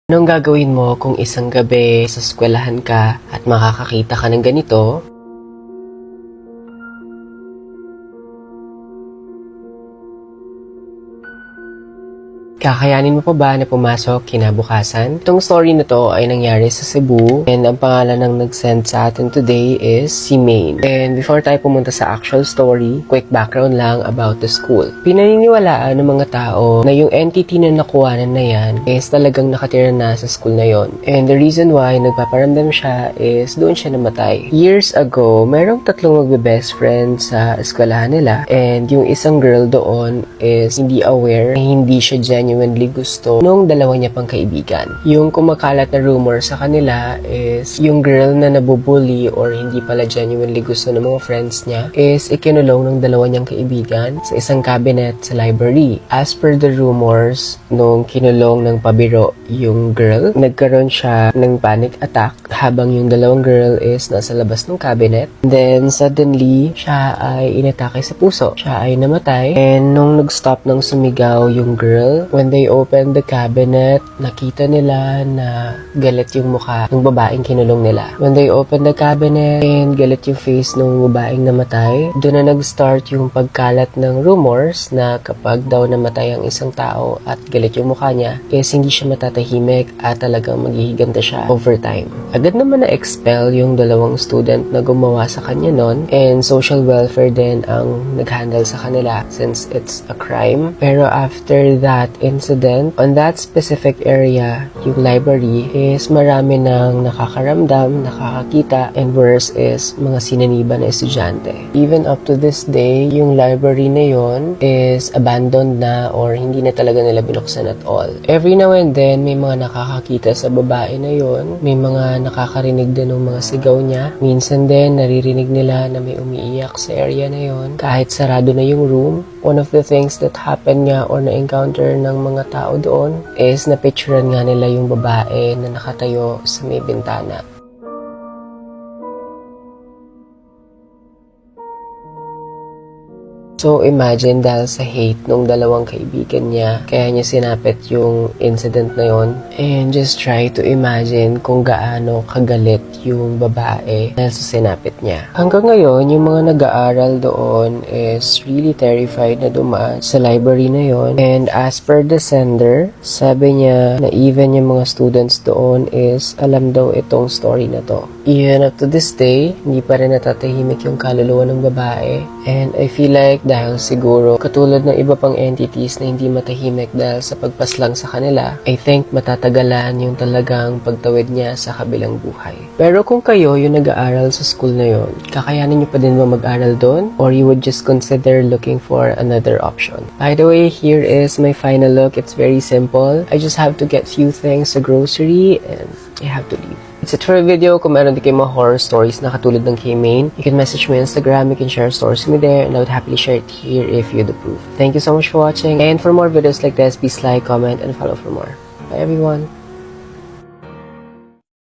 Anong gagawin mo kung isang gabi sa eskwelahan ka at makakakita ka ng ganito? Kakayanin mo pa ba na pumasok kinabukasan? Itong story na to ay nangyari sa Cebu and ang pangalan ng nag-send sa atin today is si Maine. And before tayo pumunta sa actual story, quick background lang about the school. Pinaniniwalaan ng mga tao na yung entity na nakuhanan na yan is talagang nakatira na sa school na yon. And the reason why nagpaparamdam siya is doon siya namatay. Years ago, merong tatlong magbe-best friends sa eskwelahan nila and yung isang girl doon is hindi aware na hindi siya genuinely gusto nung dalawa niya pang kaibigan. Yung kumakalat na rumor sa kanila is yung girl na nabubully or hindi pala genuinely gusto ng mga friends niya is ikinulong ng dalawa niyang kaibigan sa isang cabinet sa library. As per the rumors, nung kinulong ng pabiro yung girl, nagkaroon siya ng panic attack habang yung dalawang girl is nasa labas ng cabinet. Then suddenly, siya ay inatake sa puso. Siya ay namatay and nung nag-stop ng sumigaw yung girl, when they opened the cabinet, nakita nila na galit yung mukha ng babaeng kinulong nila. When they opened the cabinet and galit yung face ng babaeng namatay, doon na nag-start yung pagkalat ng rumors na kapag daw namatay ang isang tao at galit yung mukha niya, is hindi siya matatahimik at talagang maghihiganta siya over time. Agad naman na-expel yung dalawang student na gumawa sa kanya nun and social welfare din ang nag-handle sa kanila since it's a crime. Pero after that incident, on that specific area, yung library is marami nang nakakaramdam, nakakakita, and worse is mga sinaniba na estudyante. Even up to this day, yung library na yon is abandoned na or hindi na talaga nila binuksan at all. Every now and then, may mga nakakakita sa babae na yon, may mga nakakarinig din ng mga sigaw niya. Minsan din, naririnig nila na may umiiyak sa area na yon. Kahit sarado na yung room, one of the things that happened nga or na-encounter ng mga tao doon is napicturean nga nila yung babae na nakatayo sa may bintana. So imagine dahil sa hate nung dalawang kaibigan niya, kaya niya sinapit yung incident na yon. And just try to imagine kung gaano kagalit yung babae dahil sa sinapit niya. Hanggang ngayon, yung mga nag-aaral doon is really terrified na dumaan sa library na yon. And as per the sender, sabi niya na even yung mga students doon is alam daw itong story na to. Even up to this day, hindi pa rin natatahimik yung kaluluwa ng babae. And I feel like dahil siguro katulad ng iba pang entities na hindi matahimik dahil sa pagpaslang sa kanila, I think matatagalan yung talagang pagtawid niya sa kabilang buhay. Pero kung kayo yung nag-aaral sa school na yon, kakayanin niyo pa din ba mag-aral doon? Or you would just consider looking for another option? By the way, here is my final look. It's very simple. I just have to get few things sa grocery and I have to leave. It's it for a video. Kung meron din kayo mga horror stories na katulad ng kay Maine, you can message me on Instagram, you can share stories with me there, and I would happily share it here if you'd approve. Thank you so much for watching, and for more videos like this, please like, comment, and follow for more. Bye everyone!